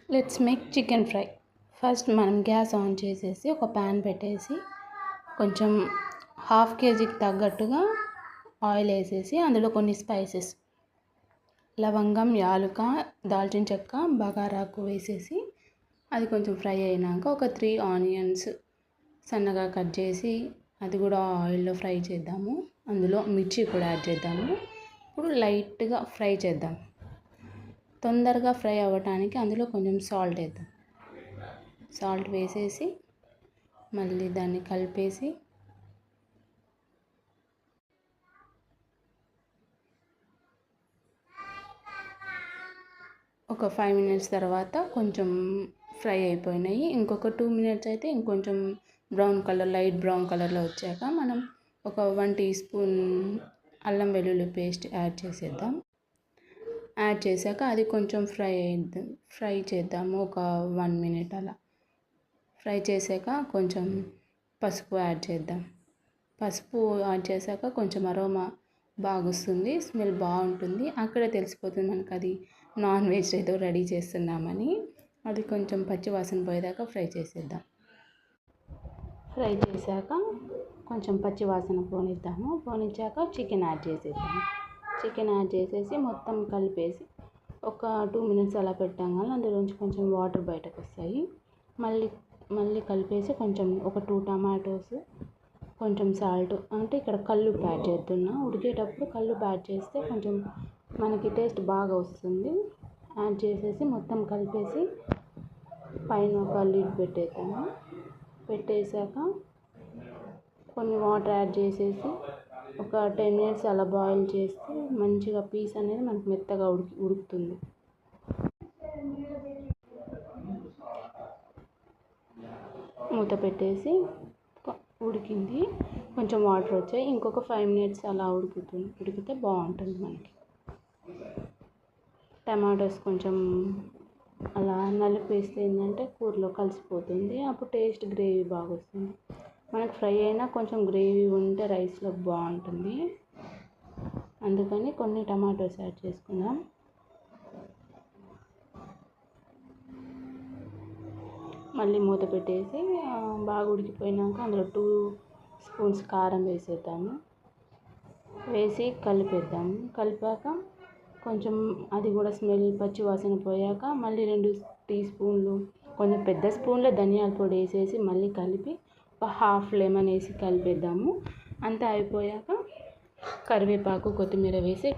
Let's make chicken fry. First మనం gas on చేసేసి ఒక ప్యాన్ పెట్టేసి కొంచెం హాఫ్ కేజీకి తగ్గట్టుగా ఆయిల్ వేసేసి అందులో కొన్ని స్పైసెస్ లవంగం, యాలుక, దాల్చిన చెక్క, బగారాకు వేసేసి అది కొంచెం ఫ్రై అయినాక ఒక 3 ఆనియన్స్ సన్నగా కట్ చేసి అది కూడా ఆయిల్లో ఫ్రై చేద్దాము. అందులో మిర్చి కూడా యాడ్ చేద్దాము. ఇప్పుడు లైట్గా ఫ్రై చేద్దాం. తొందరగా ఫ్రై అవ్వటానికి అందులో కొంచెం సాల్ట్ వేద్దాం. సాల్ట్ వేసేసి మళ్ళీ దాన్ని కలిపేసి ఒక 5 మినిట్స్ తర్వాత కొంచెం ఫ్రై అయిపోయినాయి. ఇంకొక 2 మినిట్స్ అయితే ఇంకొంచెం బ్రౌన్ కలర్, లైట్ బ్రౌన్ కలర్లో వచ్చాక మనం ఒక 1 టీ స్పూన్ అల్లం వెల్లుల్లి పేస్ట్ యాడ్ చేసేద్దాం. యాడ్ చేశాక అది కొంచెం ఫ్రై చేద్దాము. ఒక 1 మినిట్ అలా ఫ్రై చేశాక కొంచెం పసుపు యాడ్ చేద్దాం. పసుపు యాడ్ చేశాక కొంచెం అరోమా బాగా వస్తుంది, స్మెల్ బాగుంటుంది. అక్కడే తెలిసిపోతుంది మనకు అది నాన్ వెజ్ ఏదో రెడీ చేస్తున్నామని. అది కొంచెం పచ్చివాసన పోయేదాకా ఫ్రై చేసేద్దాం. ఫ్రై చేశాక కొంచెం పచ్చివాసన పోనిచ్చాక చికెన్ యాడ్ చేసేద్దాం. చికెన్ యాడ్ చేసేసి మొత్తం కలిపేసి ఒక 2 మినిట్స్ అలా పెట్టాం కానీ అందులోంచి కొంచెం వాటర్ బయటకు వస్తాయి. మళ్ళీ కలిపేసి కొంచెం ఒక 2 టమాటోస్, కొంచెం సాల్ట్, అంటే ఇక్కడ కల్లుప్పు యాడ్ చేస్తున్నా. ఉడికేటప్పుడు కల్లుప్పు యాడ్ చేస్తే కొంచెం మనకి టేస్ట్ బాగా వస్తుంది. యాడ్ చేసేసి మొత్తం కలిపేసి పైన ఒక లిడ్ పెట్టేశాక కొన్ని వాటర్ యాడ్ చేసేసి ఒక 10 మినిట్స్ అలా బాయిల్ చేస్తే మంచిగా పీస్ అనేది మనకు మెత్తగా ఉడుకుతుంది. మూత పెట్టేసి ఉడికింది, కొంచెం వాటర్ వచ్చాయి. ఇంకొక 5 మినిట్స్ అలా ఉడికితే బాగుంటుంది. మనకి టమాటోస్ కొంచెం అలా నలిపేస్తే ఏంటంటే కూరలో కలిసిపోతుంది. అప్పుడు టేస్ట్ గ్రేవీ బాగా వస్తుంది. మనకు ఫ్రై అయినా కొంచెం గ్రేవీ ఉంటే రైస్లో బాగుంటుంది. అందుకని కొన్ని టమాటోస్ యాడ్ చేసుకుందాం. మళ్ళీ మూత పెట్టేసి బాగా ఉడికిపోయినాక అందులో 2 స్పూన్స్ కారం వేసేద్దాము. వేసి కలిపాక కొంచెం అది కూడా స్మెల్ పచ్చి వాసన పోయాక మళ్ళీ 2 టీ స్పూన్లు కొంచెం పెద్ద స్పూన్లో ధనియాల పొడి వేసేసి మళ్ళీ కలిపి ఒక హాఫ్ లెమన్ వేసి కలిపేద్దాము. అంతా అయిపోయాక కరివేపాకు, కొత్తిమీర వేసి